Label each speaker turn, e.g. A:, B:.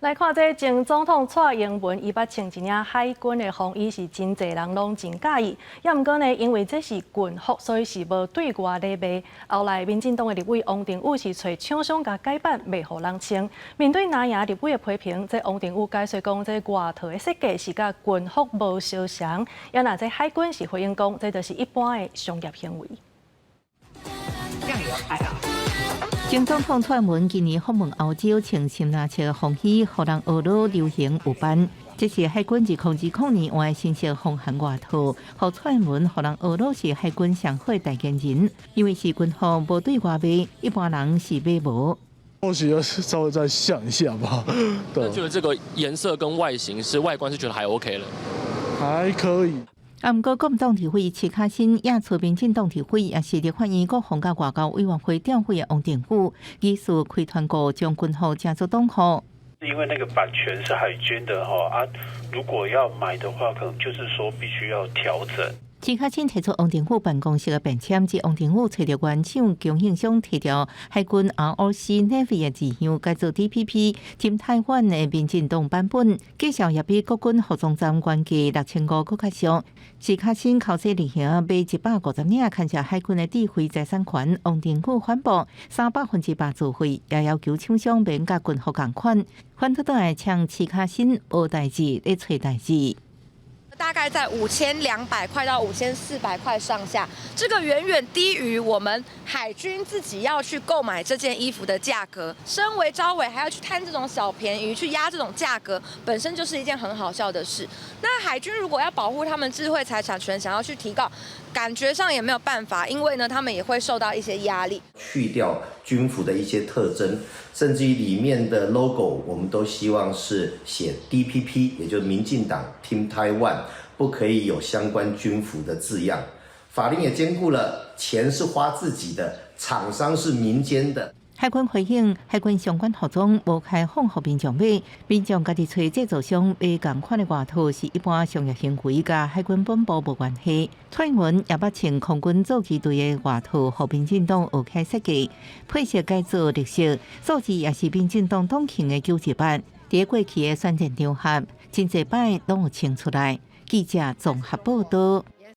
A: 来看这前总统蔡英文，伊捌穿一领海军的风衣，是真侪人拢真介意。也毋过呢，因为这是军服，所以是无对外礼卖。后来民进党的立委王定宇是找厂商甲改版，袂互人穿。面对南亚立委的批评，这王定宇解释讲，这外套的设计是甲军服无相像。也那这海军是回应讲，这就是一般的商业行为。
B: 这样也要拍啊！
C: 前总统蔡英文今年访问欧洲，穿深蓝色风衣，互人学到流行有班。这是海军2020换新式风寒外套，互蔡英文互人学到是海军上好代言人，因为是军服无对外卖，一般人是买无。
D: 或许要稍微再想一下吧。对，
E: 觉得这个颜色跟外形外观是觉得还 OK 了，
D: 还可以。
C: 不过，国民党体会齐卡新亚出民进党体会也是立法院国防甲外交委员会调会的王定宇，疑似开团购将军服加做党服。
F: 因为那个版权是海军的如果要买的话，可能就是说必须要调整。
C: 齐卡新提出王定宇办公室的便签，即王定宇找着原厂供应商提调海军 ROC Navy 的字样，改做 DPP， 添台湾的民进党版本，介绍也比国军服装站原价6500搁较俗。齐卡新靠这类型买150领，看下海军的智慧财产权。王定宇反驳300%自费，也要求厂商免甲军服同款，反倒来呛齐卡新无代志咧找代志。
G: 大概在5200块到5400块上下，这个远远低于我们海军自己要去购买这件衣服的价格。身为招委还要去贪这种小便宜，去压这种价格，本身就是一件很好笑的事。那海军如果要保护他们智慧财产权，想要去提高，感觉上也没有办法，因为呢，他们也会受到一些压力。
H: 去掉军服的一些特征，甚至于里面的 logo， 我们都希望是写 DPP， 也就是民进党 Team Taiwan， 不可以有相关军服的字样。法令也兼顾了钱是花自己的，厂商是民间的。
C: 海军回应，海军相关服装无开放给民众买，民众家己找制造商买同款的外套是一般商业行为，甲海军本部无关系。蔡英文也捌穿空军造旗队的外套，互民进党学开设计，配色改做绿色，造旗也是民进党党庆的97版。伫过去的选战场合，真侪摆拢有穿出来。记者综合报道。